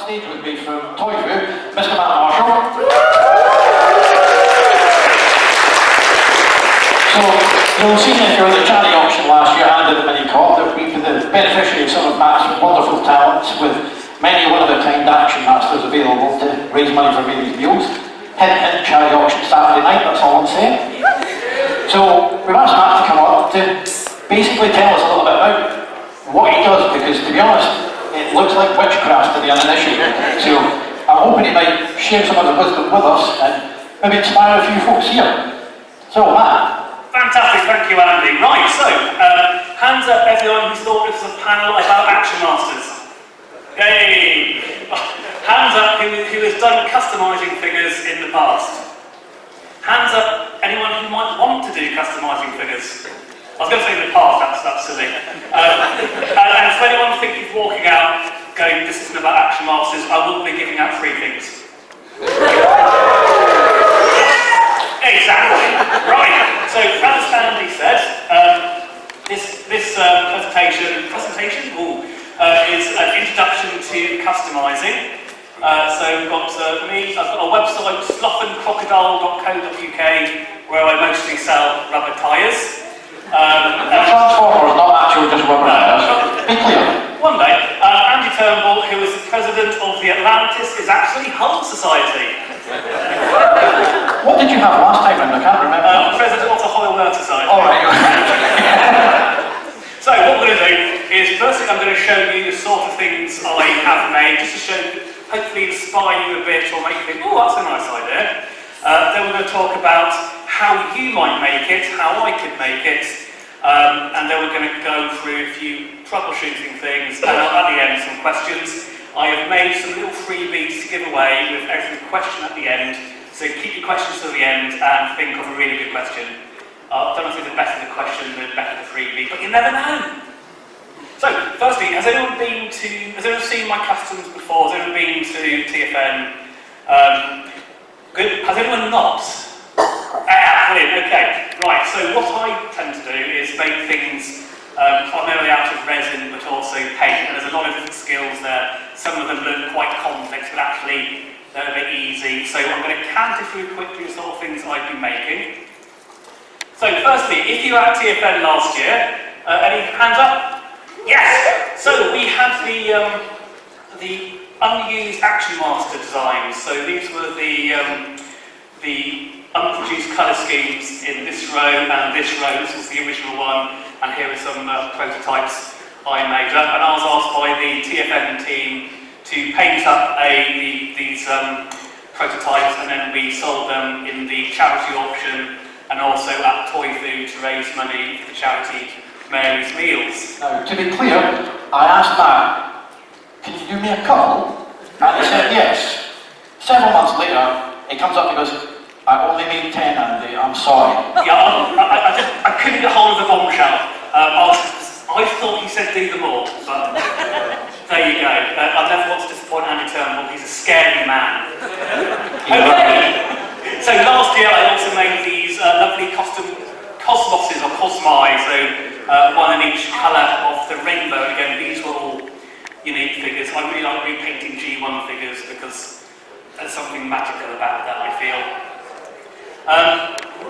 stage with me from Toyfu, Mr. Matt Marshall. So, you'll see if you were at the charity auction last year and at the mini-cop that we've been the beneficiary of some of Matt's wonderful talents with many one-of-a-kind action masters available to raise money for various meals. Hint, hint, charity auction Saturday night, that's all I'm saying. So, we've asked Matt to come up to basically tell us a little bit about what he does, because to be honest, it looks like witchcraft to the uninitiated. So, I'm hoping he might share some of the wisdom with us and maybe inspire a few folks here. So, Matt. Fantastic, thank you, Andy. Right, so, hands up everyone who's thought this was a panel about Action Masters. Yay! Hands up who has done customising figures in the past. Hands up anyone who might want to do customising figures. I was going to say in the past, that's silly. And for anyone thinking of walking out, going, this isn't about Action Masters, I will be giving out free things. Exactly. Right. So, as Andy said, this presentation is an introduction to customising. So we've got me. I've got a website, slothandcrocodile.co.uk, where I mostly sell rubber tyres. Transformers, not actually just rubber tyres. Be clear. One day, Andy Turnbull, who is the president of the Atlantis, is actually Hull Society. What did you have last time, and I can't remember. President of the Hollow Earth Society. All right. So what we're going to do is, firstly, I'm going to show you the sort of things I have made, just to show, hopefully inspire you a bit, or make you think, oh, that's a nice idea. Then we're going to talk about how you might make it, how I could make it, and then we're going to go through a few troubleshooting things, and at the end, some questions. I have made some little freebies to give away with every question at the end. So keep your questions to the end and think of a really good question. Don't know if the better the question, the better the freebie, but you never know. So, firstly, has anyone seen my customs before? Has anyone been to TFN? Good. Has anyone not? Brilliant, okay. Right, so what I tend to do is make things primarily out of resin, but also paint. And there's a lot of different skills there. Some of them look quite complex, but actually they're a bit easy. So I'm going to canter through quickly the sort of things I've been making. So firstly, if you were at TFN last year, any hands up? Yes! So we had the unused Action Master designs. So these were the unproduced colour schemes in this row and this row. This was the original one, and here are some prototypes I made up. And I was asked by the TFN team to paint up these prototypes, and then we sold them in the charity auction and also at Toy Food to raise money for the charity Mary's Meals. Now, to be clear, I asked Matt, can you do me a couple? And he said yes. Several months later, he comes up and goes, I only made 10, Andy, I'm sorry. Yeah, I couldn't get hold of the bombshell. I thought he said do them all, but there you go. I never want to disappoint Andy Turnbull, he's a scary man. Okay, so last year I also made these lovely custom cosmoses or cosmi, so one in each colour of the rainbow. And again, these were all unique figures. I really like repainting G1 figures because there's something magical about that, I feel.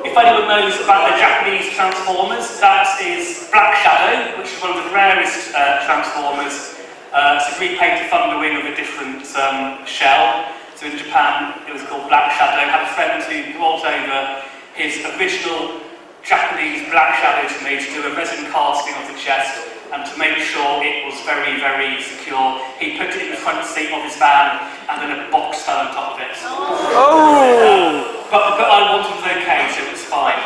If anyone knows about the Japanese Transformers, that is Black Shadow, which is one of the rarest Transformers. It's a repainted Thunderwing with a different shell. So in Japan, it was called Black Shadow. I had a friend who brought over his original Japanese Black Shadow to me to do a resin casting of the chest, and to make sure it was very, very secure, he put it in the front seat of his van and then a box fell on top of it. But I wanted it okay, so it was fine.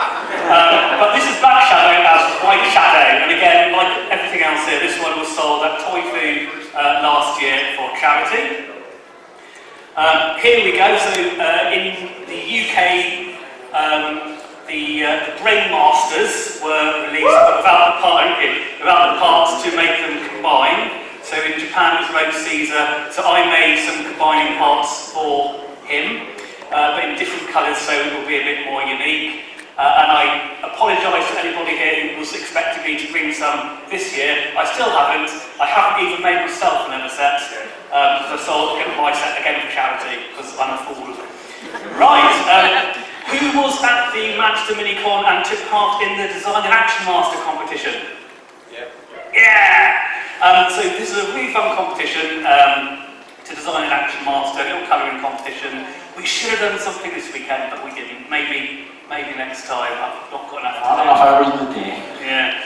But this is Black Shadow as White Shadow, and again, like everything else here, this one was sold at Toy Food last year for charity. Here we go. So in the UK, the Brainmasters were released, but without the parts to make them combine. So in Japan it was Rose Caesar, so I made some combining parts for him, but in different colours, so it will be a bit more unique. And I apologise to anybody here who was expecting me to bring some this year. I still haven't. I haven't even made myself another set, because I sold my set again for charity, because I'm a fool. Right, who was at the Manchester Minicon and took part in the Design and Action Master competition? Yeah! So this is a really fun competition to design an Action Master, a little colouring competition. We should have done something this weekend, but we didn't. Maybe next time. I've not got enough time. Enough hours in the day. Yeah.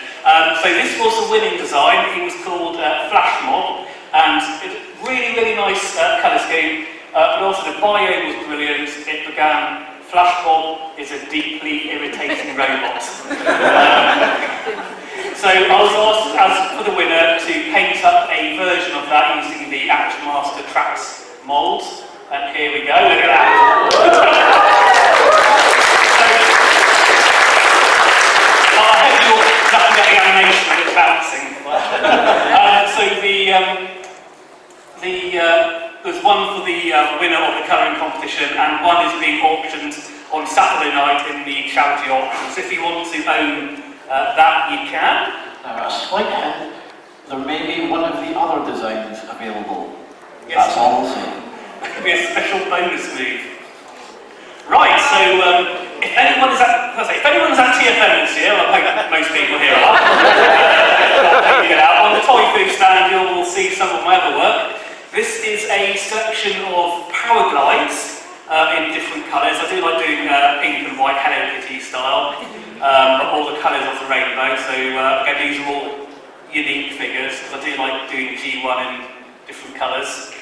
So this was a winning design. It was called Flash Mob, and it's really nice colour scheme. But also the bio was brilliant. It began, Flash Mob is a deeply irritating robot. So I was asked for the winner to paint up a version of that using the Action Master Tracks mould. And here we go, look at that. I hope you're not getting animation of it bouncing. There's one for the winner of the colouring competition, and one is being auctioned on Saturday night in the charity auction. So if you want to own that, you can. Now, a slight hint, there may be one of the other designs available. Yes. That's all I'll say. It could be a special bonus move. Right, so if anyone is at TFM this year, I hope that most people here are, on the toy food stand you will see some of my other work. This is a selection of power glides in different colours. I do like doing pink and white Hello Kitty style, but all the colours of the rainbow. So again, these are all unique figures, because I do like doing G1 in different colours.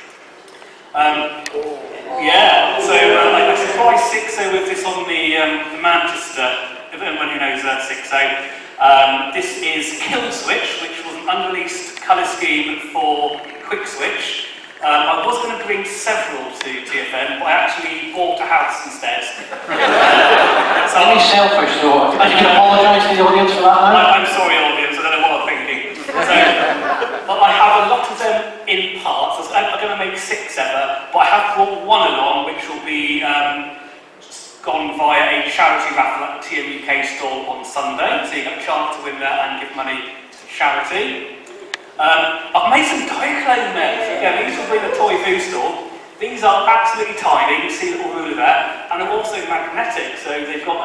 Yeah, so I surprised 6.0 with this on the Manchester, if anyone who knows 6.0. This is Kill Switch, which was an unreleased colour scheme for Quick Switch. I was going to bring several to TFN, but I actually bought a house instead. So only selfish though. And you can apologise to the audience for that now? I'm sorry audience, I don't know what I'm thinking. But I have a lot of them in parts. I'm going to make 6 ever, but I have brought one along which will be gone via a charity raffle at the TMUK stall on Sunday. So you have a chance to win that and give money to charity. I've made some diachrome there. Again, these will be the toy food store. These are absolutely tiny, you can see a little ruler there, and they're also magnetic, so they've got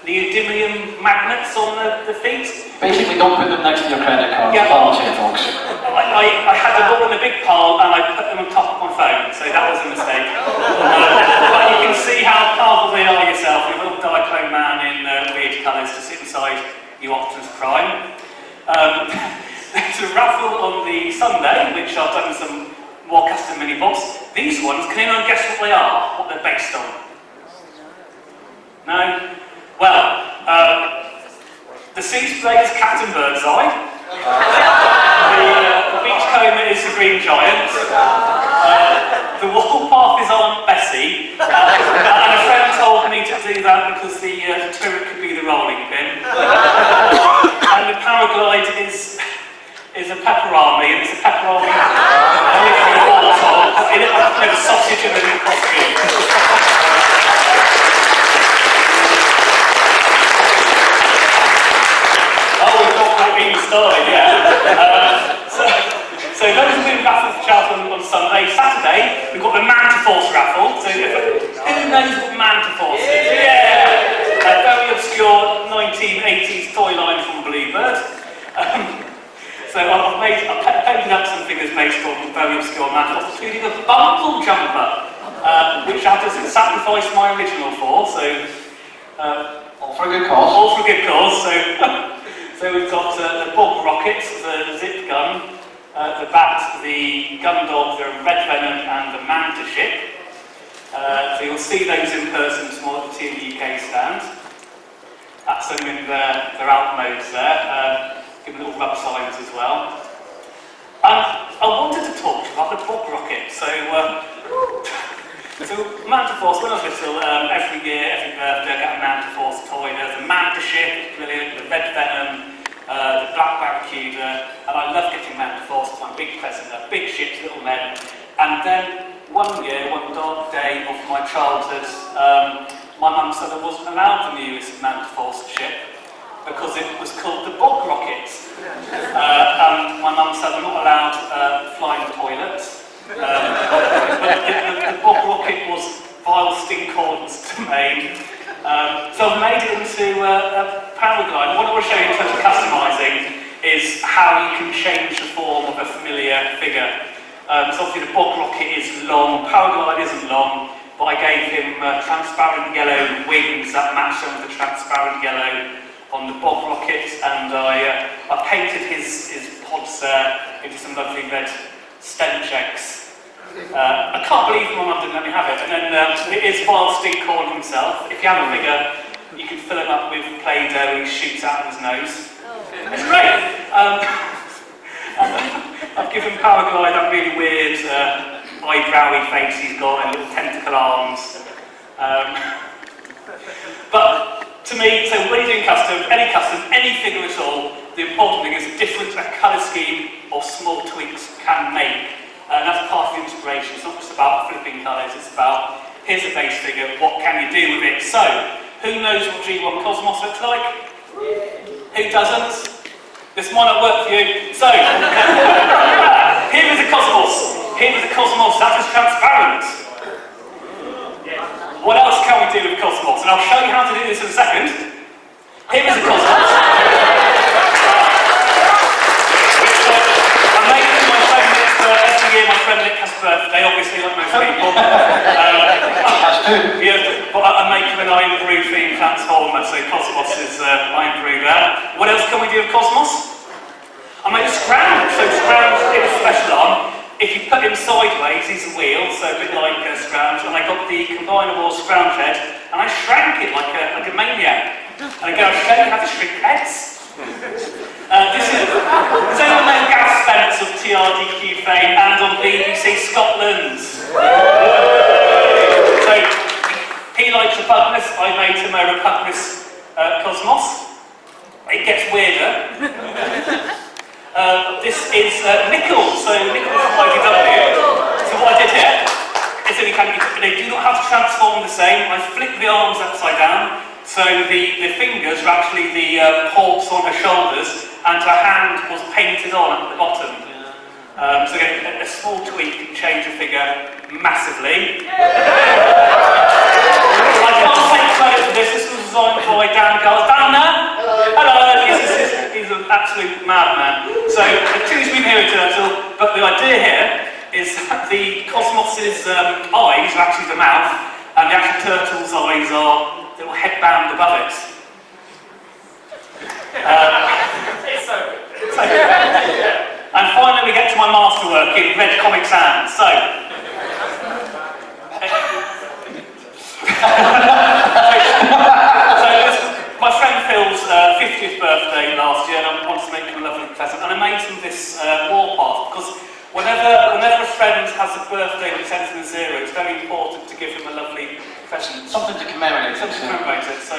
neodymium magnets on the feet. Basically, don't put them next to your credit card. Yeah. I'll say, folks. I had them all in a big pile and I put them on top of my phone, so that was a mistake. But you can see how powerful they are yourself. We've a little diachrome man in weird colours to sit inside you Optimus Prime. There's a raffle on the Sunday, which I've done some more custom mini bots. These ones, can anyone guess what they are? What they're based on? No? Well, the sea spray is Captain Birdseye. The beach comber is the Green Giant. The wall path is Aunt Bessie. And a friend told me to do that because the turret could be the rolling pin. And the paraglide is a pepperami, and it's a pepperami literally all top. In a sausage and a little costume. Oh, we've got what we started, yeah. So those have been raffled for Cheltenham on Sunday. Saturday, we've got the Manta Force raffle. So who knows what Manta Force is? Yeah! A very obscure 1980s toy line from Bluebird. So I've painted up some figures based on very obscure Manta Force, including a Bumble Jumper, which I just sacrificed my original for. So all for a good cause. All for a good cause. So we've got the Bob Rocket, the Zip Gun, the Bat, the Gun Dog, the Red Venom, and the Manta Ship. So you'll see those in person tomorrow at the TMUK stand. That's them in their out modes there. Give them little rub signs as well. I wanted to talk about the Bob Rocket. So Manta Force, when I was little, every year, every birthday, I get a Manta Force toy. There's a Manta Ship, brilliant, the Red Venom, the Black Barracuda, and I love getting Manta Force. It's my big present. They're big ships, little men. And then one year, one dark day of my childhood, my mum said I wasn't allowed the newest manned force ship because it was called the bog rocket. And my mum said I'm not allowed flying toilets. But the bog rocket was vile stinkord's domain. So I've made it into a paraglide. What I want to show you in terms of customising is how you can change the form of a familiar figure. So obviously the bog rocket is long, paraglide isn't long, but I gave him transparent yellow wings that match some of the transparent yellow on the bog rocket, and I painted his pods into some lovely red stem checks. I can't believe my mum didn't let me have it. And then it is vile Stinkcorn himself. If you have a figure, you can fill him up with Play-Doh and he shoots out of his nose. It's great. I've given Paraglide that really weird eyebrowy face he's got and little tentacle arms. But to me, so when you're doing custom, any figure at all, the important thing is the difference a colour scheme or small tweaks can make. And that's part of the inspiration. It's not just about flipping colours, it's about, here's a base figure, what can you do with it? So, who knows what G1 Cosmos looks like? Who doesn't? This might not work for you. So, here is a Cosmos. Here is a Cosmos that is transparent. What else can we do with Cosmos? And I'll show you how to do this in a second. Here is a Cosmos. My friend Nick has a birthday, obviously, like most people. But I make him an Iron Brew themed transformer, so Cosmos is Iron Brew there. What else can we do with Cosmos? I made a scrounge. So scrounge is a special arm. If you put him sideways, he's a wheel, so a bit like a scrounge. And I got the combinable scrounge head, and I shrank it like a maniac. And again, I'll show you how to shrink heads. Does anyone know Gav Spence of TRDQ fame and on BBC Scotland? So, he likes repugnus, I made him a repugnus Cosmos. It gets weirder. This is nickel, so nickel is IDW. So what I did here is that they do not have to transform the same. I flip the arms upside down. So the fingers are actually the ports on her shoulders, and her hand was painted on at the bottom. So again, a small tweak can change a figure massively. I can't take credit for this. This was designed by Dan Giles. Dan there? Hello. He's an absolute madman. So choose me here, Turtle. But the idea here is that the Cosmos's eyes are actually the mouth, and the actual turtle's eyes are little headband above it. And finally we get to my masterwork in red comic sand. So my friend Phil's 50th birthday last year, and I wanted to make him a lovely present, and I made him this warpath because whenever a friend has a birthday that ends in a zero, it's very important to give him a lovely present. Something to commemorate it. Something to commemorate it. So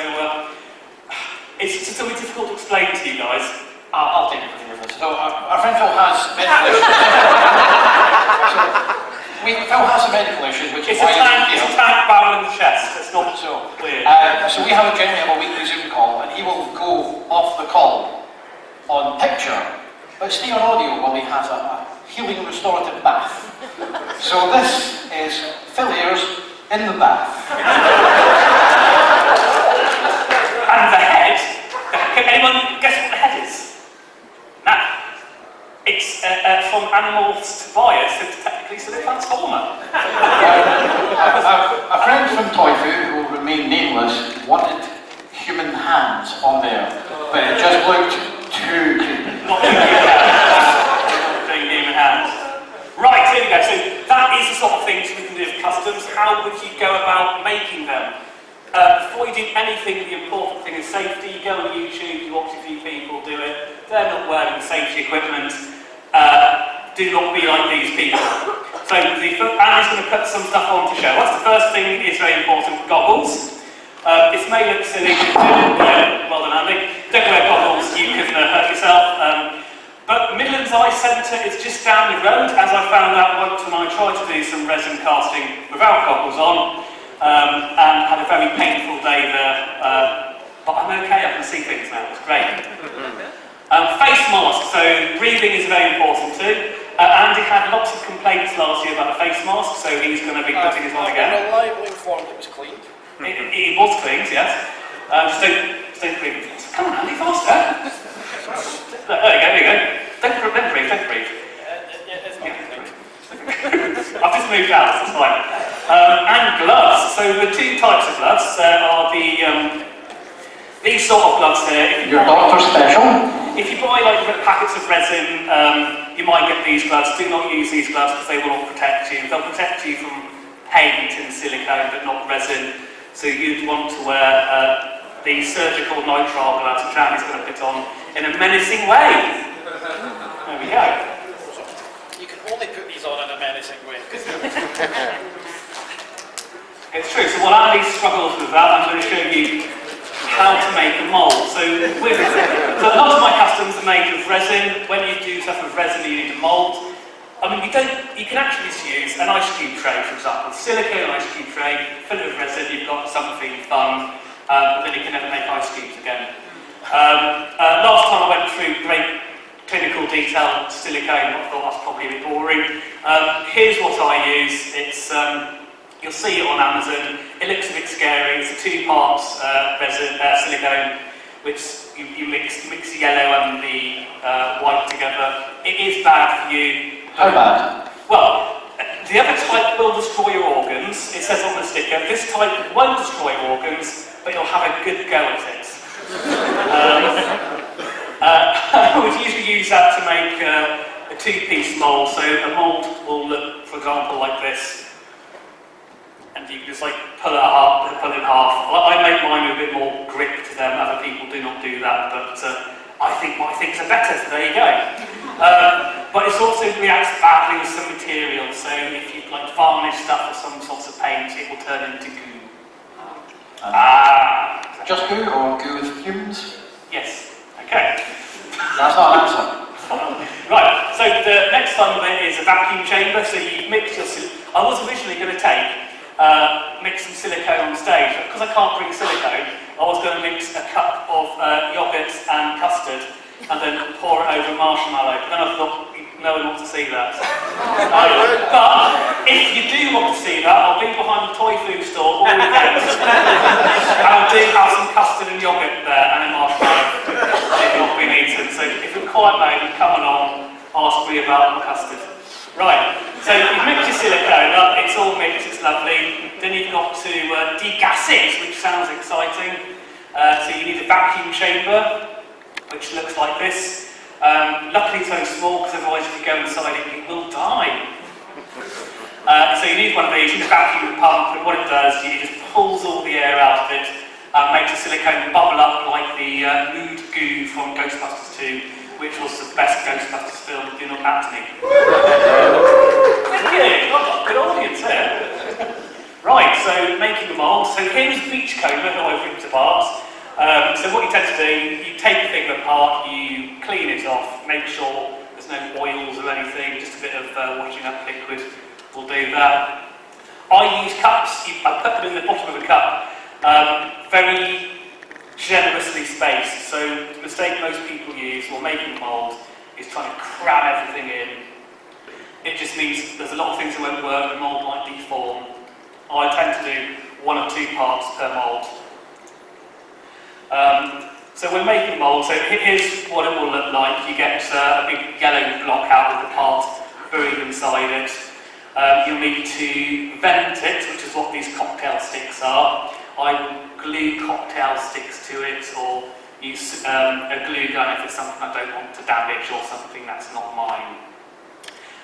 it's just really difficult to explain to you guys. I'll take it from here first. So our friend Phil has medical issues. Phil has some medical issues, which is why it's a tank barrel in the chest. It's not so weird. So we generally have a weekly Zoom call, and he will go off the call on picture, but stay on audio while he has a healing and restorative bath. So this is Phil Ayres in the bath. And the head, can anyone guess what the head is? Now, it's from animals to bias, it's technically still a transformer. A friend from Toy Food, who will remain nameless, wanted human hands on there, but it just looked too creepy. Not doing human hands. Right, here we go. So that is the sort of things we can do with customs. How would you go about making them? Before you do anything, the important thing is safety. You go on YouTube, you watch a few people do it. They're not wearing safety equipment. Do not be like these people. So Andy's going to put some stuff on to show us. The first thing is very important, goggles. This may look silly, well done Andy. Don't wear goggles, you can hurt yourself. But Midlands Eye Centre is just down the road, as I found out once when I tried to do some resin casting without goggles on. and had a very painful day there, but I'm okay, I can see things now, it's great. Face mask, so breathing is very important too. Andy had lots of complaints last year about the face mask, so he's going to be putting his on again. I'm reliably informed it was cleaned. It was cleaned, yes. Just don't breathe. Come on, Andy, faster. There you go. Don't breathe. It's not cleaned. I've just moved out, it's fine. And gloves. So the two types of gloves are these sort of gloves here. Your doctor special? If you buy like packets of resin, you might get these gloves. Do not use these gloves because they will not protect you. They'll protect you from paint and silicone, but not resin. So you'd want to wear the surgical nitrile gloves, which Andy's going to put on in a menacing way. There we go. You can only put these on in a menacing way. It's true. So while Andy struggles with that, I'm going to show you how to make a mould. So lots of my customs are made of resin. When you do stuff with resin, you need a mould. I mean, you can actually just use an ice cube tray, for example. Silicone ice cube tray, fill it with resin, you've got something fun, but then you can never make ice cubes again. Last time I went through great clinical detail silicone, I thought that's probably a bit boring. Here's what I use. It's you'll see it on Amazon. It looks a bit scary. It's a 2 parts resin, silicone, which you mix the yellow and the white together. It is bad for you. How bad? Well, the other type will destroy your organs. It says on the sticker, this type won't destroy your organs, but you'll have a good go at it. I would usually use that to make a 2-piece mould. So a mould will look, for example, like this. And you can just like pull it in half. I make mine with a bit more grip to them. Other people do not do that, but I think my things are better, so there you go. But it also reacts badly with some materials, so if you like varnish stuff with some sorts of paint, it will turn into goo. Just goo or goo with fumes? Yes. Okay. That's not an answer. Right, so the next time of it is a vacuum chamber, so you mix your... I was originally going to mix some silicone on stage, but because I can't bring silicone, I was going to mix a cup of yoghurt and custard and then pour it over marshmallow. Then I thought, no one wants to see that. But if you do want to see that, I'll be behind the toy food store all weekend. And I do have some custard and yoghurt there and a marshmallow if not been eaten. So if you're quite late, come along, ask me about my custard. Right, so you mix your silicone up, it's all mixed, it's lovely. Then you've got to degas it, which sounds exciting. So you need a vacuum chamber, which looks like this. Luckily it's only small, because otherwise if you go inside it, you will die. So you need one of these, you need a vacuum pump, and what it does, it just pulls all the air out of it, and makes the silicone bubble up like the mood goo from Ghostbusters 2. Which was the best Ghostbusters film, do not Anthony. Thank you, I've got a good audience here. Right, so making a mould. So here's Beachcomber, who I've ripped apart. So what you tend to do, you take the thing apart, you clean it off, make sure there's no oils or anything, just a bit of washing up liquid will do that. I use cups, I put them in the bottom of a cup, very generously spaced. So the mistake most people use while making a mould is trying to cram everything in. It just means there's a lot of things that won't work, the mould might deform. I tend to do 1 or 2 parts per mould. So we're making a mould, so here's what it will look like. You get a big yellow block out with the part buried inside it. You'll need to vent it, which is what these cocktail sticks are. I will glue cocktail sticks to it, or use a glue gun if it's something I don't want to damage or something that's not mine.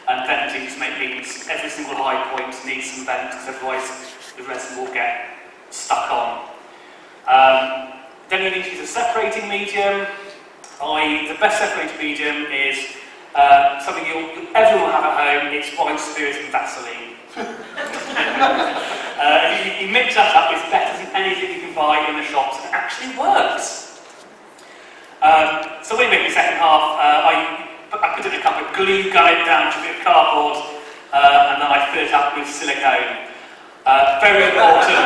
And venting just means every single high point needs some vent, because otherwise the resin will get stuck on. Then you need to use a separating medium. The best separating medium is something everyone will have at home. It's white spirit and Vaseline. If you mix that up, it's better than anything you can buy in the shops, and it actually works. So when we make the second half, I put it in a cup of glue, gun it down to a bit of cardboard, and then I fill it up with silicone. Very important.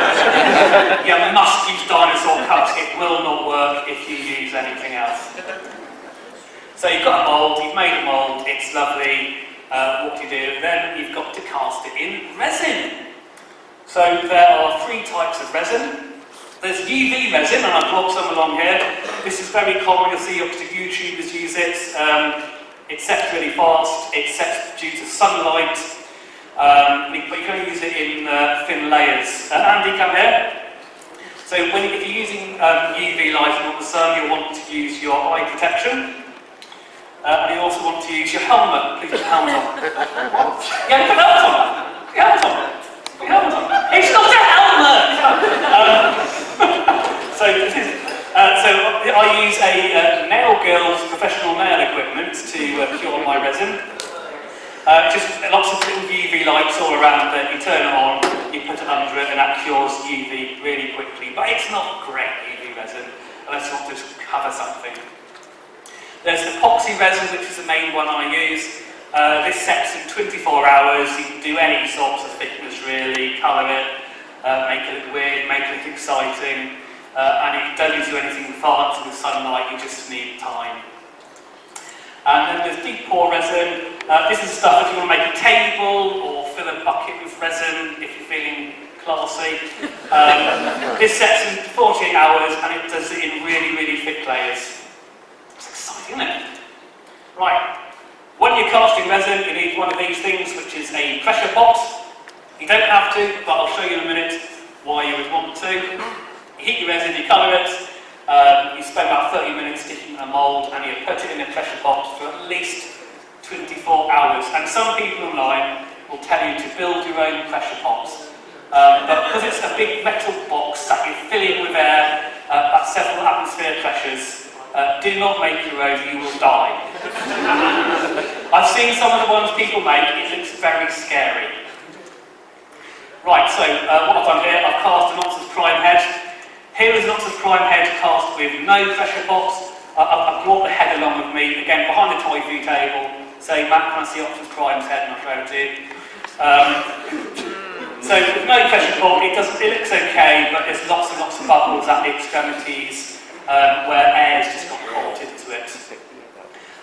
You must use dinosaur cups. It will not work if you use anything else. So you've got a mould, you've made a mould, it's lovely. What do you do? Then you've got to cast it in resin. So there are 3 types of resin. There's UV resin, and I've brought some along here. This is very common, you'll see obviously YouTubers use it. It sets really fast, it sets due to sunlight, but you can only use it in thin layers. Andy, come here. So if you're using UV light on the sun, you'll want to use your eye protection. And you also want to use your helmet. Please put your helmet on. Yeah, put your helmet on. Put your helmet on. Put your helmet on. It's not a helmet! So I use a nail girl's professional nail equipment to cure my resin. Just lots of little UV lights all around it. You turn it on, you put it under it, and that cures UV really quickly. But it's not great UV resin unless you want to just cover something. There's epoxy resin, which is the main one I use. This sets in 24 hours. You can do any sorts of thickness really, colour it, make it look weird, make it look exciting. And it don't need to do anything fancy with sunlight, you just need time. And then there's deep pore resin. This is stuff if you want to make a table or fill a bucket with resin if you're feeling classy. This sets in 48 hours and it does it in really, really thick layers. Isn't it? Right, when you're casting resin, you need one of these things, which is a pressure pot. You don't have to, but I'll show you in a minute why you would want to. You heat your resin, you colour it, you spend about 30 minutes sticking in a mould, and you put it in a pressure pot for at least 24 hours. And some people online will tell you to build your own pressure pots. But because it's a big metal box that you fill it with air at several atmosphere pressures, do not make your own, you will die. I've seen some of the ones people make, it looks very scary. Right, so what I've done here, I've cast an Optus Prime head. Here is an Optus Prime head cast with no pressure pots. I've brought the head along with me, again behind the toy food table. Say, Matt, can I see Optus Prime's head? And I'll show it to you. So with no pressure pot, it looks okay, but there's lots and lots of bubbles at the extremities. Where air's just got caught into it.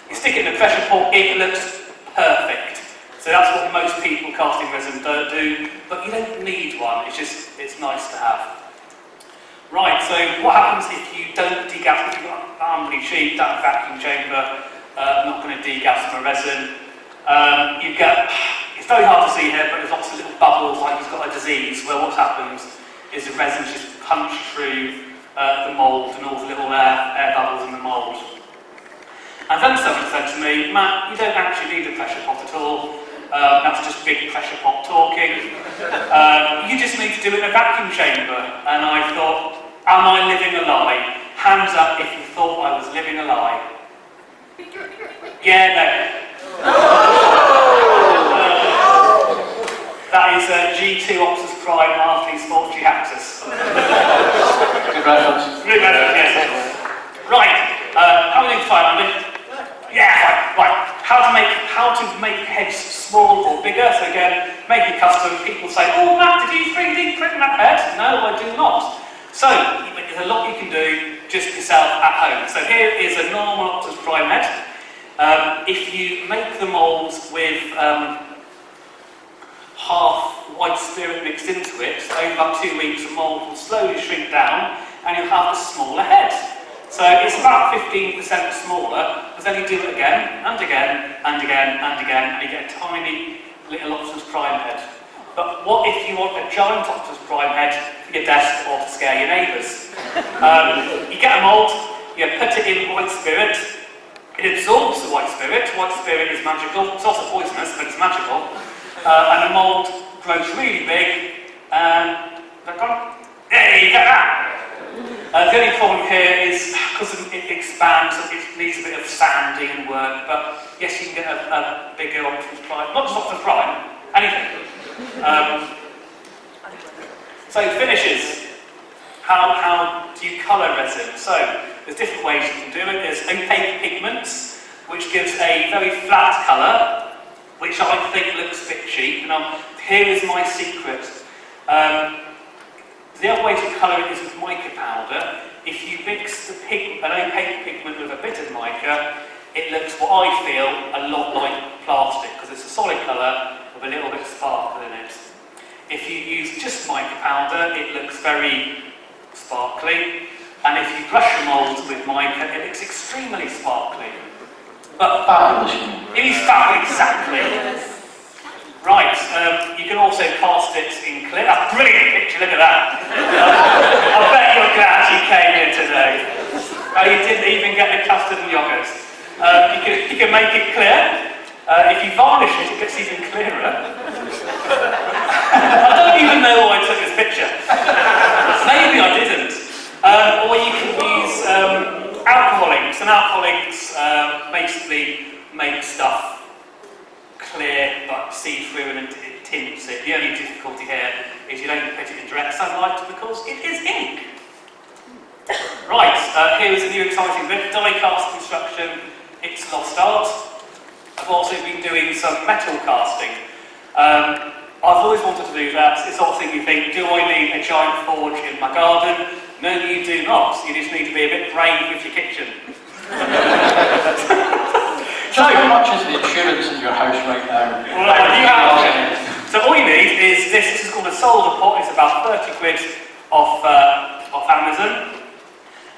You stick it in the pressure pot, it looks perfect. So that's what most people casting resin don't do, but you don't need one, it's nice to have. Right, so what happens if you don't degas, if you've got an arm really cheap, that vacuum chamber, not going to degas my resin. It's very hard to see here, but there's lots of little bubbles like he's got a disease, where what happens is the resin's just punched through the mould and all the little air bubbles in the mould. And then someone said to me, Matt, you don't actually need a pressure pot at all. That's just big pressure pot talking. You just need to do it in a vacuum chamber. And I thought, am I living a lie? Hands up if you thought I was living a lie. Yeah, no. That is G2 Optus Prime after his 40 actors. Good reference. Good reference, yes. Right, how many time, Andy? Yeah, right. How to make heads small or bigger. So again, make it custom. People say, oh Matt, did you 3D print that head? No, I do not. So, there's a lot you can do just yourself at home. So here is a normal Optus Prime head. If you make the moulds with half white spirit mixed into it, so over about 2 weeks the mould will slowly shrink down and you'll have a smaller head. So it's about 15% smaller, but then you do it again, and again, and again, and again, and you get a tiny little Optus Prime head. But what if you want a giant Optus Prime head for your desk or to scare your neighbours? You get a mould, you put it in white spirit, it absorbs the white spirit is magical, it's also poisonous, but it's magical. And the mould grows really big, and there you get that. The only problem here is because it expands, it needs a bit of sanding and work. But yes, you can get a bigger Optus Prime, not just Optus Prime, anything. So finishes. How do you colour resin? So there's different ways you can do it. There's opaque pigments, which gives a very flat colour, which I think looks a bit cheap. Now, here is my secret. The other way to colour it is with mica powder. If you mix an opaque pigment with a bit of mica, it looks, what I feel, a lot like plastic, because it's a solid colour with a little bit of sparkle in it. If you use just mica powder, it looks very sparkly. And if you brush your moulds with mica, it looks extremely sparkly. But Fabulous. it is fabulous, exactly. Right, you can also cast it in clear. That's a brilliant picture, look at that. I bet you're glad you came here today. Oh, you didn't even get the custard and yoghurt. You can make it clear. If you varnish it, it gets even clearer. I don't even know why I took this picture. Maybe I didn't. Or you can use alcohol inks, and alcohol inks basically make stuff clear but see-through and it tints it. The only difficulty here is you don't put it in direct sunlight because it is ink. Right, here is a new exciting bit, die cast construction. It's lost art. I've also been doing some metal casting. I've always wanted to do that. It's the sort of thing you think, do I need a giant forge in my garden? No, you do not. You just need to be a bit brave with your kitchen. So how much is the insurance in your house right now? Well, so all you need is this. This is called a solder pot. It's about 30 quid off Amazon.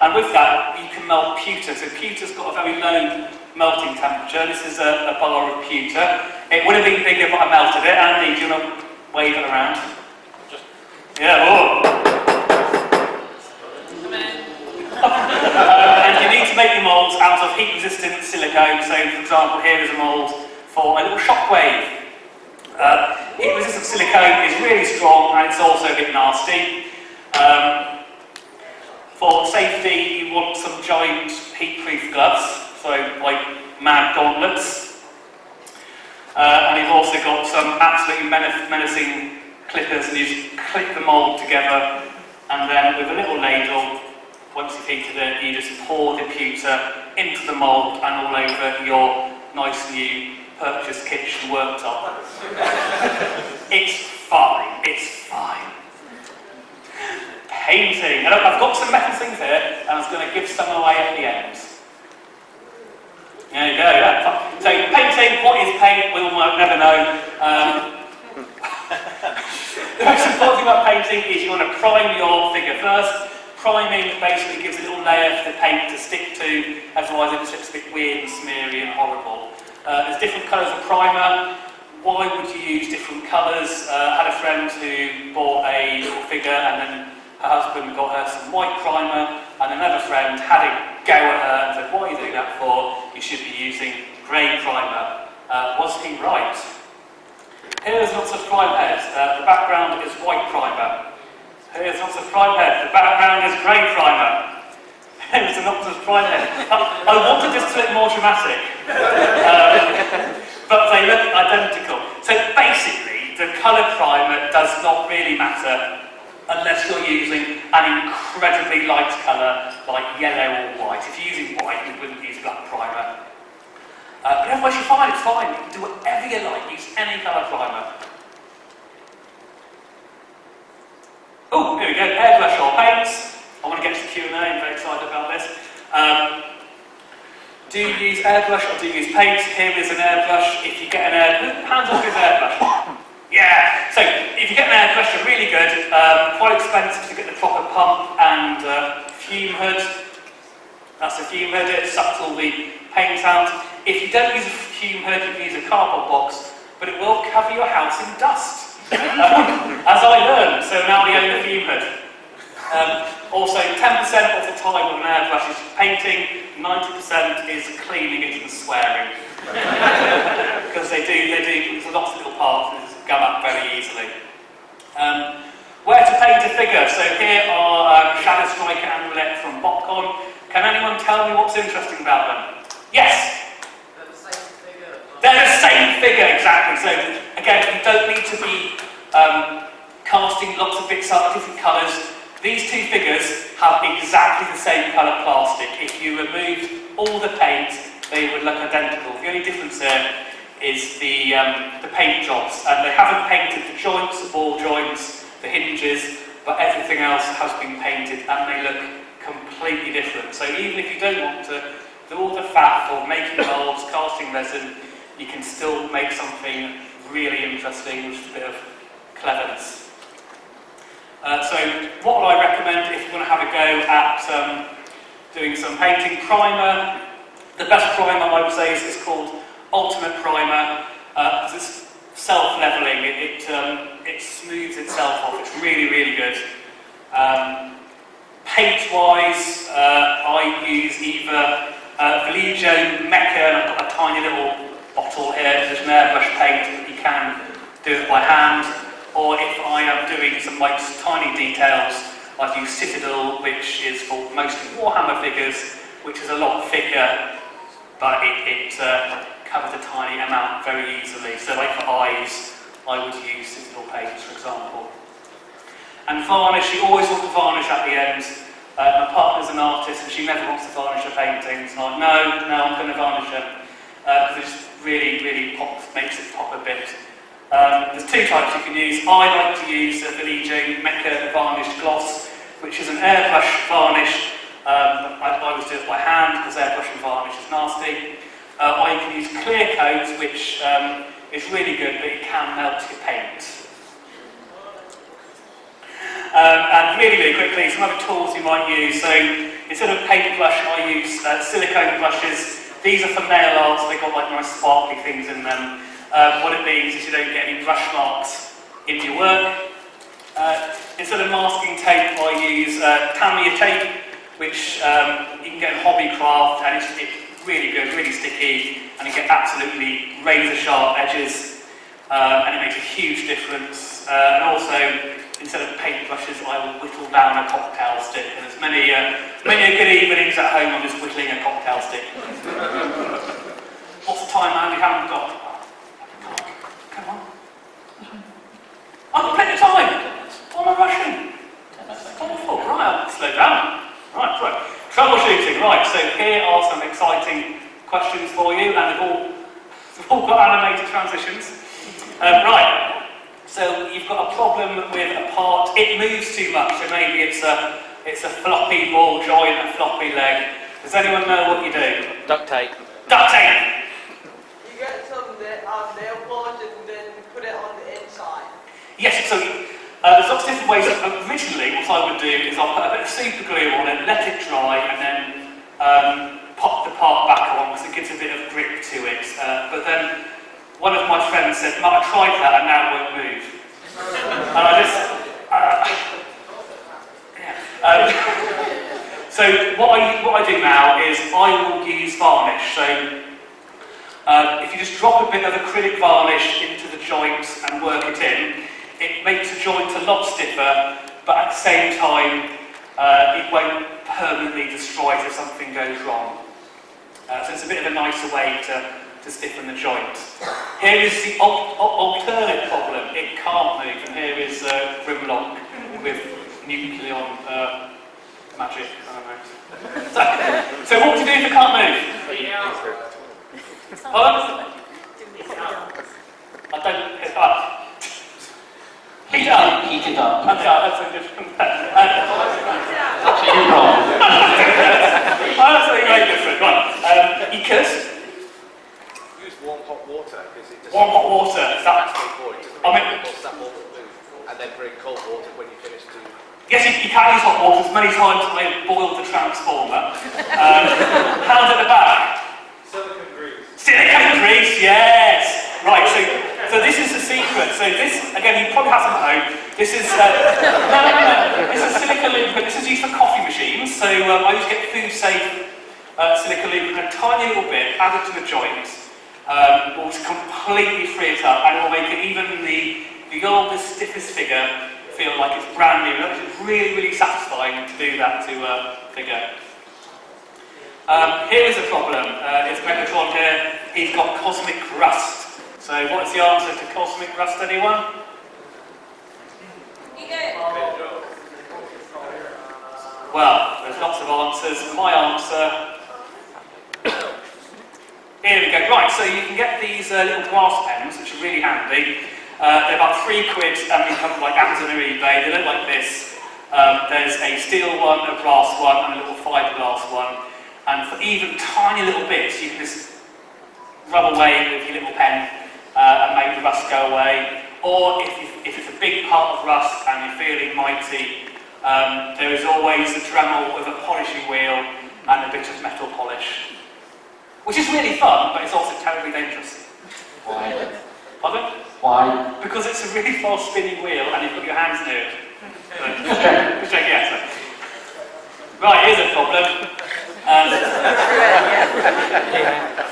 And with that, you can melt pewter. So pewter's got a very low melting temperature. This is a bar of pewter. It would have been bigger if I melted it. Andy, do you want to wave it around? Yeah, whoa. And you need to make your moulds out of heat-resistant silicone. So, for example, here is a mould for a little shockwave. Heat-resistant silicone is really strong and it's also a bit nasty. For safety, you want some giant heat-proof gloves, so like mad gauntlets. And you've also got some absolutely menacing clippers, and you just clip the mould together, and then with a little ladle, once you've heated it, you just pour the pewter into the mould and all over your nice new purchased kitchen worktop. It's fine, it's fine. Painting. And I've got some metal things here, and I was going to give some away at the end. There you go, yeah. So painting, what is paint? We'll never know. The most important thing about painting is you want to prime your figure first. Priming basically gives a little layer for the paint to stick to, otherwise it just looks a bit weird and smeary and horrible. There's different colours of primer. Why would you use different colours? I had a friend who bought a little figure and then her husband got her some white primer, and another friend had a go at her and said, what are you doing that for? You should be using grey primer. Was he right? Here's lots of prime heads. The background is white primer. Here's lots of prime heads. The background is grey primer. Here's lots of prime heads. I wanted this to look more dramatic, but they look identical. So basically, the colour primer does not really matter unless you're using an incredibly light colour like yellow or white. If you're using white, you wouldn't use black primer. But otherwise you're fine, it's fine. You can do whatever you like, use any colour primer. Oh, here we go, airbrush or paints. I want to get to the Q&A, I'm very excited about this. Do you use airbrush or do you use paints? Here is an airbrush. If you get an airbrush, hands off his airbrush. Yeah, so if you get an airbrush, they're really good. Quite expensive to get the proper pump and fume hood. That's a fume hood, it sucks all the paint out. If you don't use a fume hood, you can use a cardboard box, but it will cover your house in dust. As I learned, so now we own a fume hood. Also, 10% of the time with an airbrush is painting, 90% is cleaning it and swearing. Because they do, there's lots of little parts and just gum up very easily. Where to paint a figure? So here are Shadow Striker and Roulette from Botcon. Can anyone tell me what's interesting about them? Yes? They're the same figure. They're the same figure, exactly. So again, you don't need to be casting lots of bits out of different colours. These two figures have exactly the same colour plastic. If you removed all the paint, they would look identical. The only difference there is the paint jobs. And they haven't painted the joints, the ball joints, the hinges, but everything else has been painted and they look completely different. So even if you don't want to do all the faff of making molds, casting resin, you can still make something really interesting with a bit of cleverness. So what would I recommend if you want to have a go at doing some painting? Primer. The best primer I would say is called Ultimate Primer, because it's self-leveling. It smooths itself off. It's really, really good. Paint-wise, I use either Vallejo Mecca, and I've got a tiny little bottle here. There's an airbrush paint, but you can do it by hand. Or if I am doing some like tiny details, I've used Citadel, which is for mostly Warhammer figures, which is a lot thicker, but it covers a tiny amount very easily. So like for eyes, I would use Citadel paints, for example. And varnish, you always want to varnish at the end. My partner's an artist and she never wants to varnish her paintings. I'm like, no, I'm going to varnish them. Because it just really, really makes it pop a bit. There's two types you can use. I like to use a Vallejo Mecca varnished gloss, which is an airbrush varnish. I always do it by hand because airbrush and varnish is nasty. Or you can use clear coat, which is really good, but it can melt your paint. And really, really quickly, some other tools you might use. So instead of paintbrush, I use silicone brushes. These are for nail art, so they've got like nice sparkly things in them. What it means is you don't get any brush marks in your work. Instead of masking tape, I use Tamiya tape, which you can get in Hobbycraft, and it's really good, really sticky, and you get absolutely razor sharp edges, and it makes a huge difference. And also, instead of paint brushes, I will whittle down a cocktail stick, and there's many a good evenings at home I'm just whittling a cocktail stick. What's the time, man? We haven't got. Come on. I've got plenty of time. Why am I rushing? It's awful. Right, I'll slow down. Right. Troubleshooting. Right, so here are some exciting questions for you, and they've all got animated transitions. Right, so you've got a problem with a part. It moves too much, so maybe it's a floppy ball joint, a floppy leg. Does anyone know what you do? Duct tape. Duct tape. You get some nail polish and then put it on the inside. Yes, so there's lots of different ways. Originally, what I would do is I'll put a bit of super glue on it, let it dry, and then pop the part back on because it gives a bit of grip to it. But then one of my friends said, "Mum, I tried that and now it won't move." And I just... So what I do now is I will use varnish. So if you just drop a bit of acrylic varnish into the joints and work it in, it makes the joint a lot stiffer, but at the same time it won't permanently destroy it if something goes wrong. So it's a bit of a nicer way to stiffen the joint. Here is the alternate problem. It can't move, and here is Grimlock with Nucleon magic. I don't know. So what do you do if it can't move? Pardon? I don't. Heat up. Heat it up. That's a different. That's a new problem. That's something very different. Right. You could. Use warm hot water because it doesn't. Warm hot water. Is that? And then bring cold water when you finish to. Yes, you can use hot water. As many times as I've boiled the transformer. Hands at the back. Silicone grease. Silicone grease, yes. Right. So this is the secret. So this, again, you probably have some at home. This is no. This is silicone lubricant. This is used for coffee machines. So I used to get food safe silicone lubricant, a tiny little bit added to the joint. Will completely free it up, and it will make it even the oldest, stiffest figure feel like it's brand new. It's really, really satisfying to do that to a figure. Here is a problem. It's Megatron here. He's got cosmic rust. So what is the answer to cosmic rust, anyone? Well, there's lots of answers. My answer... Here we go. Right, so you can get these little glass pens, which are really handy. They're about £3 and they come like Amazon or eBay. They look like this. There's a steel one, a brass one, and a little fiberglass one. And for even tiny little bits, you can just rub away with your little pen and make the rust go away. Or if it's a big part of rust and you're feeling mighty, there is always a Dremel with a polishing wheel and a bit of metal polish. Which is really fun, but it's also terribly dangerous. Why? Pardon? Why? Because it's a really fast spinning wheel and you've got your hands near it. Check. Check, yeah, so. Right, here's a problem.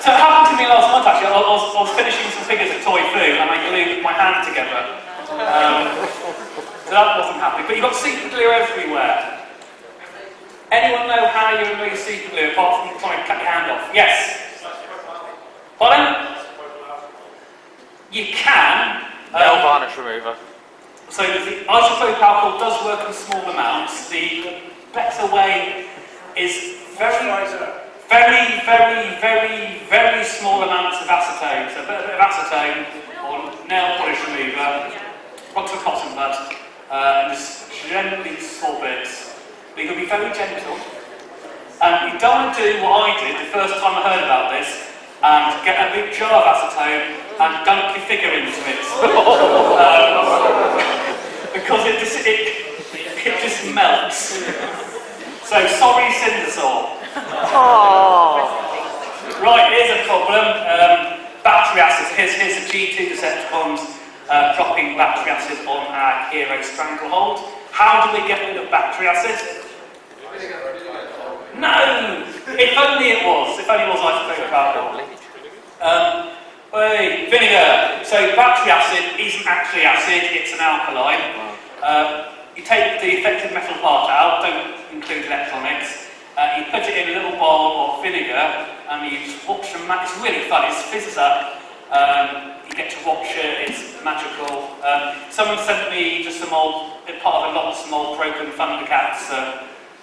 So it happened to me last month actually. I was finishing some figures of Toy Foo and I glued my hand together. So that wasn't happy. But you've got super glue everywhere. Anyone know how you remove super glue apart from trying to cut your hand off? Yes? Pardon? You can. Nail varnish remover. So the isopropyl alcohol does work in small amounts. The better way is very small amounts of acetone. So a bit of acetone or nail polish remover, rocks of cotton bud, and just gently swab it. But you can be very gentle. And you don't want to do what I did the first time I heard about this, and get a big jar of acetone and dunk your figure into it. Because it just melts. So sorry, Cindersaw. Right, here's a problem. Battery acid. Here's the G2 Decepticons dropping battery acid on our hero Stranglehold. How do we get rid of battery acid? No! If only it was. If only it was isopropyl alcohol. Vinegar. So battery acid isn't actually acid, it's an alkali. You take the affected metal part out, don't include electronics. You put it in a little bowl of vinegar and you just watch them. It's really fun, it fizzes up. You get to watch it, it's magical. Someone sent me just some old, part of a lot of some old broken Thundercats,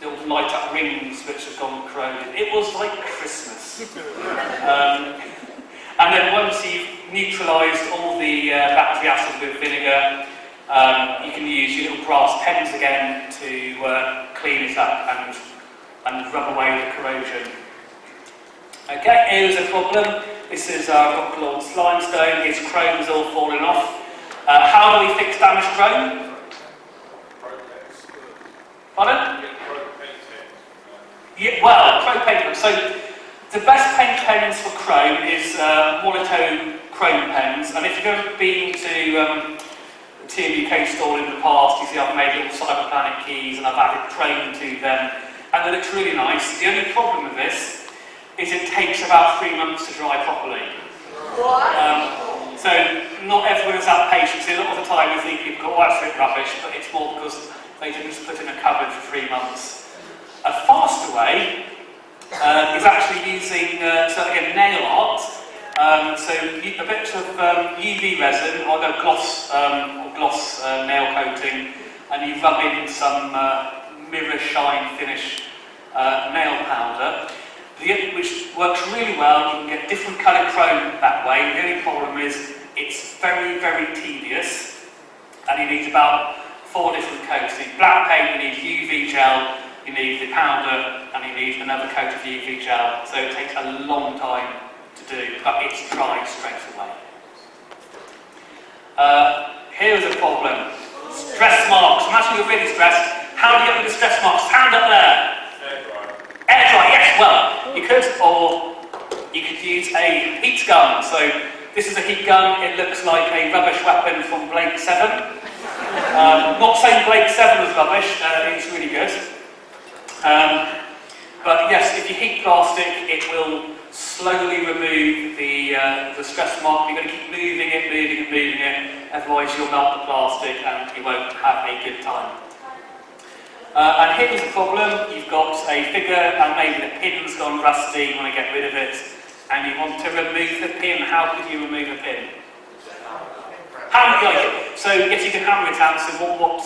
little light up rings which have gone corroded. It was like Christmas. And then once you've neutralised all the battery acid with vinegar, you can use your little brass pens again to clean it up and rub away the corrosion. Okay, here's a problem. This is our rock lord limestone. His chrome is all falling off. How do we fix damaged chrome? Pardon? Yeah, well, pro paint. So the best paint pens for chrome is monotone chrome pens. And if you've ever been to the TMUK store in the past, you see I've made little Cyberplanet keys and I've added chrome to them. And they look really nice. The only problem with this is it takes about 3 months to dry properly. So not everyone is that patient. So a lot of the time we think people go, oh, that's a bit rubbish, but it's more because they didn't just put in a cupboard for 3 months. A faster way is actually using, so again, nail art. So a bit of UV resin, or a gloss nail coating, and you rub in some mirror shine finish nail powder, which works really well. You can get different coloured chrome that way. The only problem is it's very, very tedious, and you need about 4 different coats. You need black paint, you need UV gel, you need the powder, and you need another coat of UV gel. So it takes a long time to do, but it's dry straight away. Here's a problem. Stress marks. Imagine you're really stressed. How do you get rid of stress marks? Hand up there. Air dry, yes, well, you could, or you could use a heat gun. So this is a heat gun. It looks like a rubbish weapon from Blake 7. Not saying Blake 7 was rubbish, it's really good. But yes, if you heat plastic, it will slowly remove the stress mark. You're going to keep moving it, otherwise you'll melt the plastic and you won't have a good time. And here's the problem. You've got a figure and maybe the pin's gone rusty, you want to get rid of it, and you want to remove the pin. How could you remove a pin? Hammer it. So yes, you can hammer it out. So what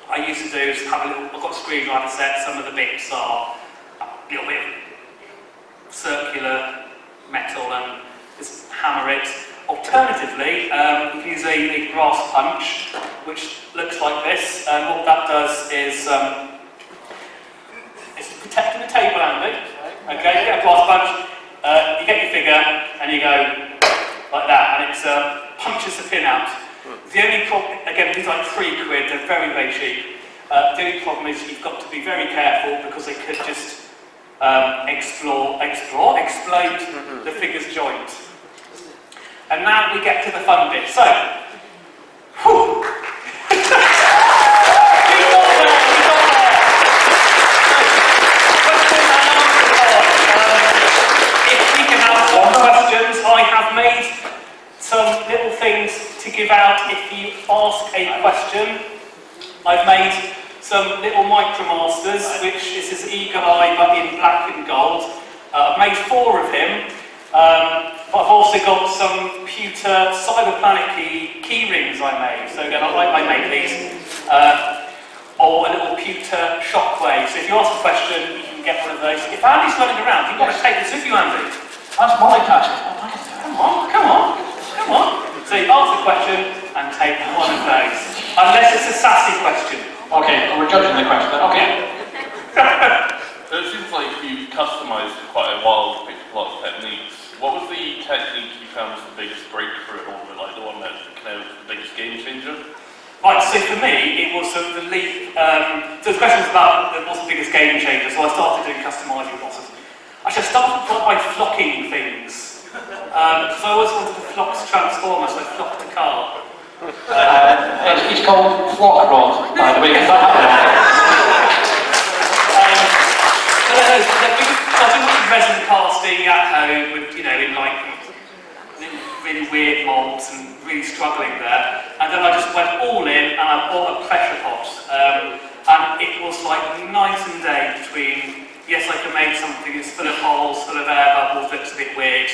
I used to do is have a little, I've got a screwdriver set, some of the bits are a little bit circular metal, and just hammer it. Alternatively, you can use a brass punch, which looks like this, and what that does is it's protecting the table handle. Okay, you get a brass punch, you get your figure, and you go like that, and it punches the pin out. The only problem, again, these are like £3, they're very, very cheap. The only problem is you've got to be very careful because they could just explode the figure's joint. And now we get to the fun bit. So, whew. We got there. Question and answer time. If we can have more questions, I have made some little things to give out if you ask a question. I've made some little Micromasters, which is his eagle eye but in black and gold. I've made 4 of him. But I've also got some pewter Cyberplanet key rings I made. So again, I made these. Or a little pewter shockwave. So if you ask a question, you can get one of those. If Andy's running around, you've got to take this with you, Andy. That's multitasking. Come on. So you ask the question and take one of those. Unless it's a sassy question. Okay, we're judging the question then. Okay. So it seems like you customised quite a while to pick a lot of techniques. What was the technique you found was the biggest breakthrough in all of it, like the one that kind of the biggest game changer? Right, so for me, it was the leap. So the question was about what's the biggest game changer. So I started doing customising lots of. Actually, I started by flocking things. So I always wanted to flock to Transformers, so I flocked a car. It's called flock rod, by the way. I was doing resin casting at home, with, in like really weird molds and really struggling there. And then I just went all in and I bought a pressure pot. And it was like night and day between, yes, I can make something that's full of holes, full of air bubbles, looks a bit weird.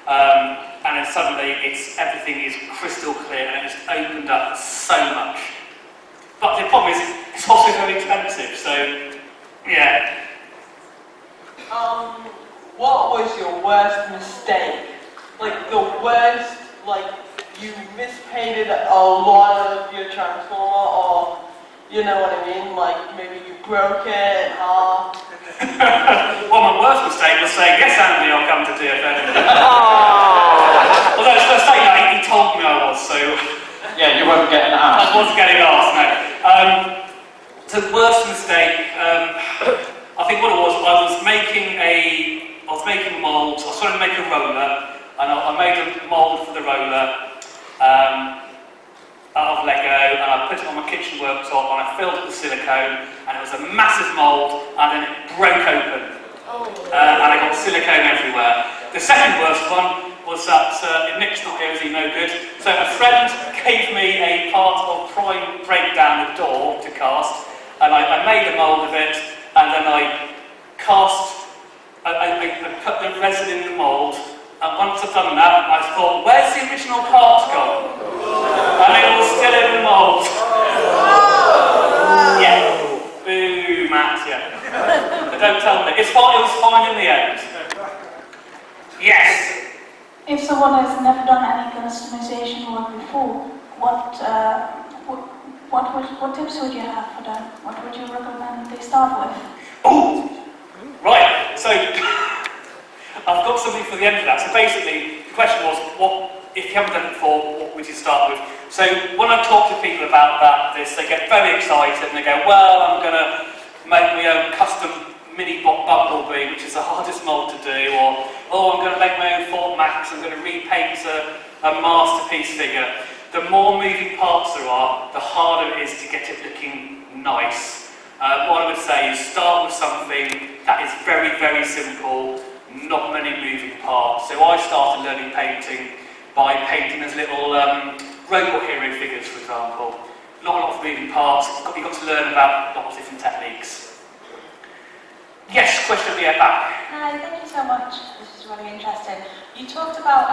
And then suddenly everything is crystal clear and it's opened up so much. But the problem is, it's also very expensive, so yeah. What was your worst mistake? Like the worst, like you mispainted a lot of your transformer, or you know what I mean? Like maybe you broke it in half. Well, my worst mistake was saying, yes, Andy, I'll come to TF. Although it's first saying that he told me I was, so Yeah, you weren't getting asked. I wasn't getting asked, no. So the worst mistake, I think what it was, I was making molds. I was trying to make a roller, and I made a mold for the roller out of Lego, and I put it on my kitchen worktop, and I filled it with silicone, and it was a massive mold, and then it broke open, and I got silicone everywhere. The second worst one was that Nick's not here, is he no good? So a friend gave me a part of Prime Breakdown, the door, to cast, and I made a mold of it, and then I put the resin in the mould, and once I've done that, I thought, where's the original part gone? And it was still in the mould. Yeah. Boo, Matt, yeah. But don't tell me. It was fine in the end. Yes? If someone has never done any customization work before, what tips would you have for them? What would you recommend they start with? Oh! Right, so I've got something for the end of that. So basically, the question was, if you haven't done it before, what would you start with? So when I talk to people about this, they get very excited and they go, well, I'm going to make my own custom mini Bumblebee, which is the hardest mold to do, or, oh, I'm going to make my own Fort Max, I'm going to repaint a masterpiece figure. The more moving parts there are, the harder it is to get it looking nice. What I would say is start with something that is very, very simple, not many moving parts. So I started learning painting by painting as little robot hero figures, for example. Not a lot of moving parts, you've got to learn about lots of different techniques. Yes, question at the back. Hi, thank you so much. This is really interesting. You talked about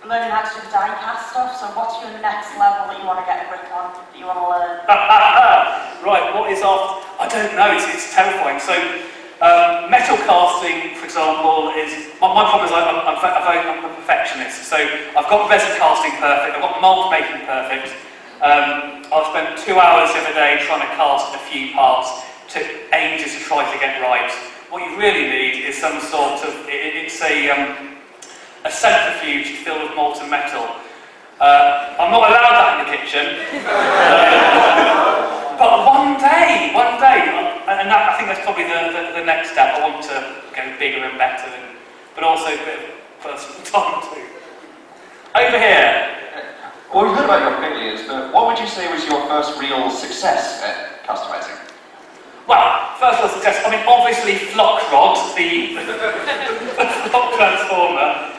learning how to do die cast stuff, so what's your next level that you want to get a grip on, that you want to learn? Right, what is after? I don't know, it's terrifying. So, Metal casting, for example, is my problem is I'm a perfectionist. So I've got resin casting perfect, I've got mold making perfect. I've spent 2 hours every day trying to cast a few parts, took ages to try to get right. What you really need is some sort of, it's a centrifuge filled with molten metal. I'm not allowed that in the kitchen. But one day, and that, I think that's probably the next step. I want to go bigger and better, but also a bit of personal time too. Over here. Well, we've heard about your failures, but what would you say was your first real success at customizing? Well, first real success, I mean, obviously Flock Rod, the Flock Transformer.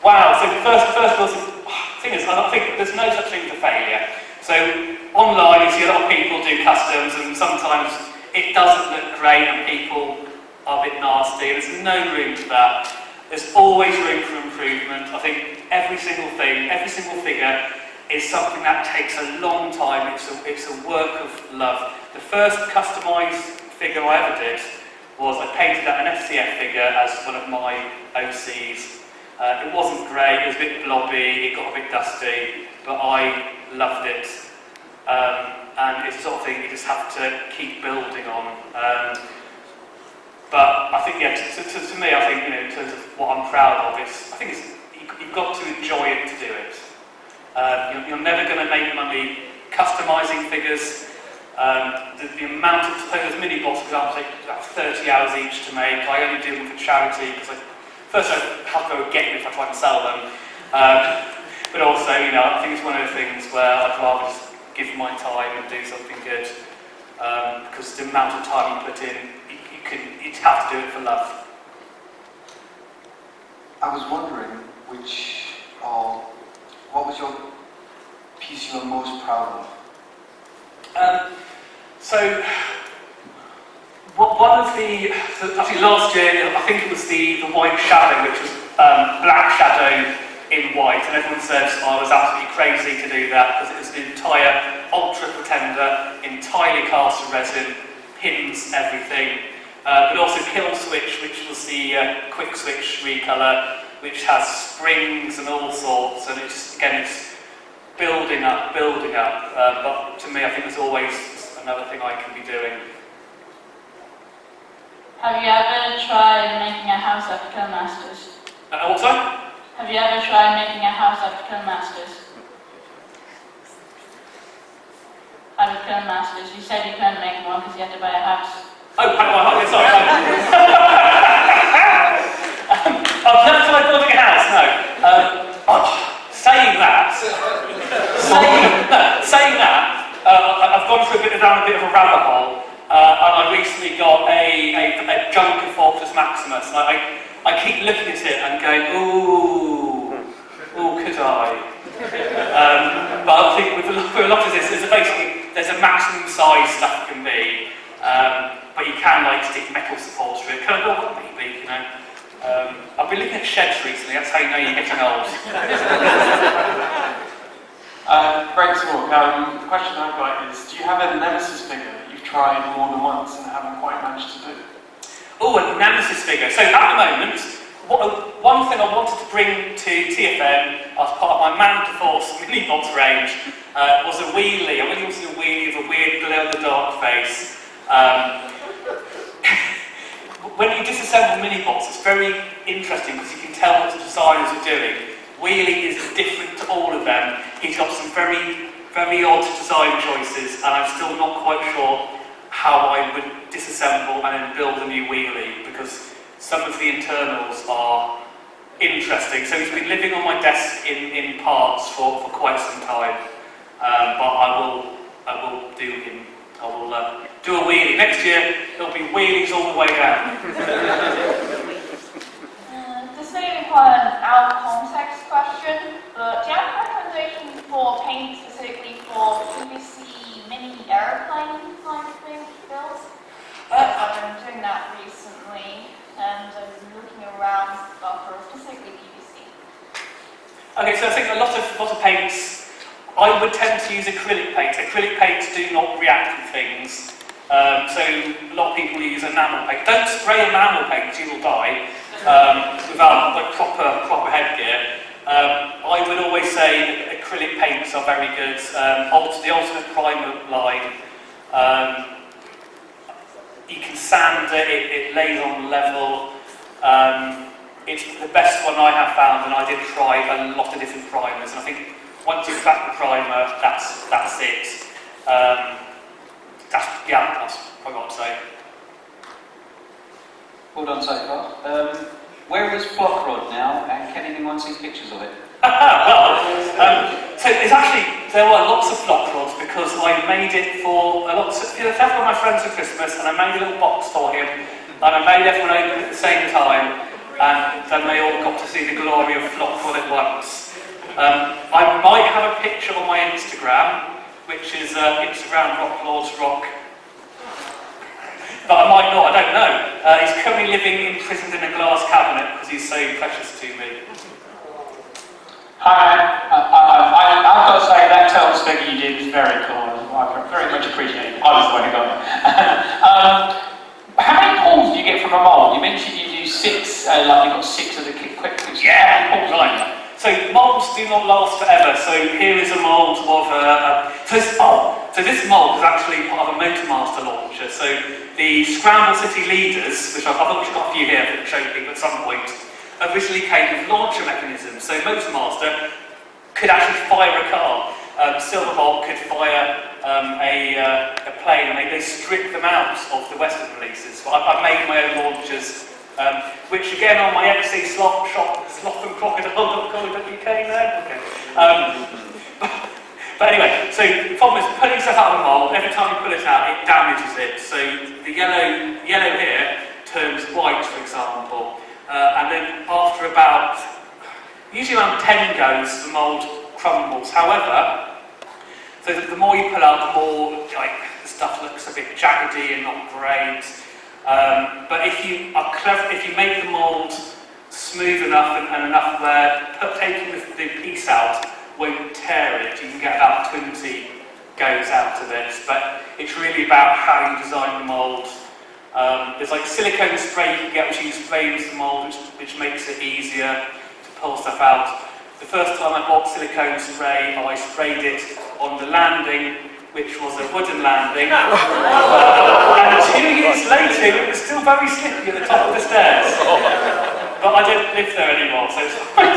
Wow, so first thing is, I think there's no such thing as a failure. So online you see a lot of people do customs and sometimes it doesn't look great and people are a bit nasty. There's no room for that. There's always room for improvement. I think every single thing, every single figure is something that takes a long time. It's a work of love. The first customised figure I ever did was I painted out an SCF figure as one of my OCs. It wasn't great, it was a bit blobby, it got a bit dusty, but I loved it. And it's the sort of thing you just have to keep building on. But I think, yeah, to me, I think, in terms of what I'm proud of, you've got to enjoy it to do it. You're never going to make money customising figures. The amount of those mini bots, for example, take about 30 hours each to make. I only do them for charity because first I have to go get them if I try and sell them. But also, I think it's one of the things where I'd rather just give my time and do something good. Because the amount of time you put in, you have to do it for love. I was wondering what was your piece you were most proud of? Actually last year, I think it was the White Shadow, which was black shadow in white, and everyone said I was absolutely crazy to do that because it was an entire ultra pretender, entirely cast in resin, pins, everything. But also Kill Switch, which was the quick switch recolor, which has springs and all sorts, and it's building up. But to me, I think there's always another thing I can be doing. Have you ever tried making a house after Kilmasters? Also? Have you ever tried making a house after Kilmasters? Out of Kilmasters, you said you couldn't make one because you had to buy a house. Oh, sorry. I've never tried building a house, no. Saying that, I've gone down a bit of a rabbit hole, and I recently got a Junker Fortress Maximus, and I keep looking at it and going, ooh, could I? But I think with a lot of this, there's a maximum size stuff can be, but you can stick metal supports through it. Can I build one maybe, I've been looking at sheds recently, that's how you know you're getting old. Great talk. The question I've got is, do you have a nemesis figure that you've tried more than once and haven't quite managed to do? Oh, a nemesis figure. So at the moment, one thing I wanted to bring to TFN as part of my Man to Force mini bots range was a wheelie. I really wanted a wheelie with a weird glow-in-the-dark face. When you disassemble mini bots, it's very interesting because you can tell what the designers are doing. Wheelie is different to all of them. He's got some very, very odd design choices, and I'm still not quite sure how I would disassemble and then build a new wheelie, because some of the internals are interesting. So he's been living on my desk in parts for quite some time, but I will do him. I will do a wheelie. Next year, there'll be wheelies all the way down. This may be quite an out-of-context question, but do you have a recommendation for paint specifically for PVC mini airplane kind of thing builds? I've been doing that recently, and I've been looking around for specifically PVC. Okay, so I think a lot of paints, I would tend to use acrylic paints. Acrylic paints do not react with things. So a lot of people use enamel paint. Don't spray enamel paint, you will die without like proper headgear. I would always say acrylic paints are very good. The Ultimate Primer line, you can sand it, it lays on level. It's the best one I have found, and I did try a lot of different primers, and I think once you've cracked the primer, that's it. That's probably what I'd say. Well done so far. Where is Flock Rod now, and can anyone see pictures of it? So it's actually, there were lots of flock rods because I made it for several of my friends for Christmas, and I made a little box for him, and I made everyone open at the same time, and then they all got to see the glory of flock rod at once. I might have a picture on my Instagram, which is Instagram Rocklords Rock. But I might not, I don't know. He's currently living imprisoned in a glass cabinet because he's so precious to me. Hi, I've got to say that Tells figure you did was very cool. I very much appreciate it. I was the one who got it. How many pulls do you get from a mould? You mentioned you do 6, like you've got 6 of the quick pulls. Yeah, right. So moulds do not last forever. So here is a mould of so this mould is actually part of a Motormaster launcher. So the Scramble City Leaders, which I've actually got a few here to show people at some point, originally came with launcher mechanisms. So Motormaster could actually fire a car. Silverbolt could fire a plane, and they stripped them out of the Western releases. But I've made my own launchers, which again on my XC slop shop, slopandcrocodile.co.uk there. Okay. But anyway, so the problem is pulling stuff out of the mould, every time you pull it out, it damages it. So the yellow here turns white, for example. And then after about, usually around 10 goes, the mould crumbles. However, so the more you pull out, the more like the stuff looks a bit jaggedy and not great. But if you are clever, if you make the mould smooth enough and enough where taking the piece out won't tear it, you can get about 20 goes out of it. But it's really about how you design the mould. There's like silicone spray you can get, which you spray into the mould, which makes it easier to pull stuff out. The first time I bought silicone spray, I sprayed it on the landing, which was a wooden landing. And 2 years later, it was still very slippery at the top of the stairs. But I don't live there anymore, so it's fine.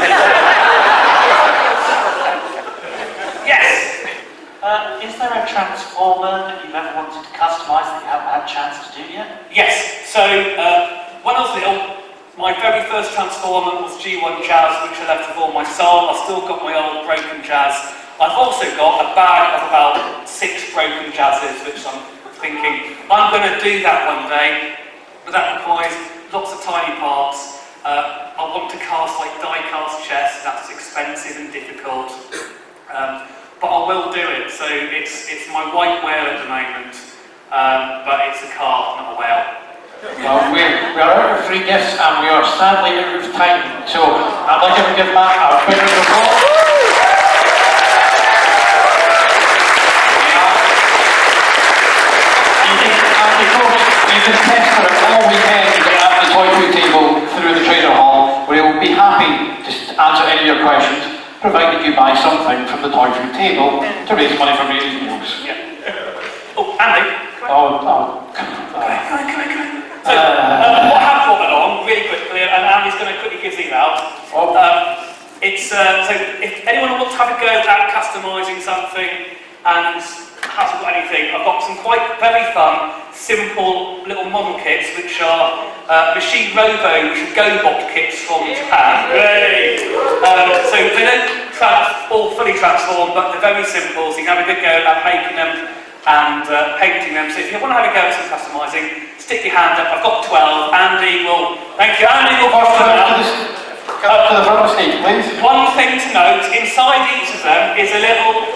Yes? Is there a transformer that you've ever wanted to customise that you haven't had a chance to do yet? Yes. So when I was little, my very first transformer was G1 Jazz, which I left with all my soul. I've still got my old broken Jazz. I've also got a bag of about 6 broken Jazzes, which I'm thinking, I'm going to do that one day, but that requires lots of tiny parts. I want to cast like die-cast chests, that's expensive and difficult. But I will do it, so it's my white whale at the moment, but it's a car, not a whale. Well, we are out of free gifts and we are sadly out of time, so I'd like to give back our quick applause. And folks, you can test for it all weekend at the Toy Food table through the Trader Hall, where we'll be happy to answer any of your questions, provided you buy something from the Toy Food table to raise money for Bailey's Meals. Yeah. Oh, Andy. Come on. So, what I have brought along, really quickly, and Andy's going to quickly give these out. So if anyone wants to have a go at customising something and hasn't got anything, I've got some quite very fun, simple little model kits, which are Machine Robo GoBot kits from Japan. So they don't all fully transform, but they're very simple, so you can have a good go at making them and painting them. So if you want to have a go at some customising, stick your hand up. I've got 12. Andy will. Thank you. Andy will come up to the front of the stage, please. One thing to note: inside each of them is a little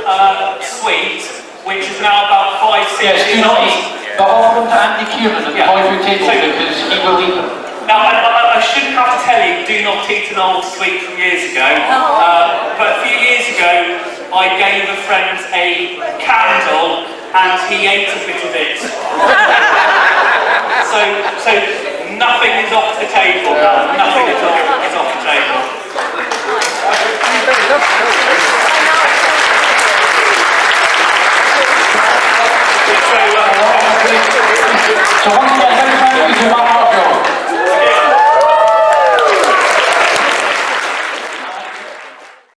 sweet, which is now about 5-6 years old. Yes, do not eat. But offer them to Andy Kieran at the Toy Food table because he will eat them. Now, I shouldn't have to tell you, do not eat an old sweet from years ago. But a few years ago, I gave a friend a candle and he ate a bit of it. So nothing is off the table now, nothing at all.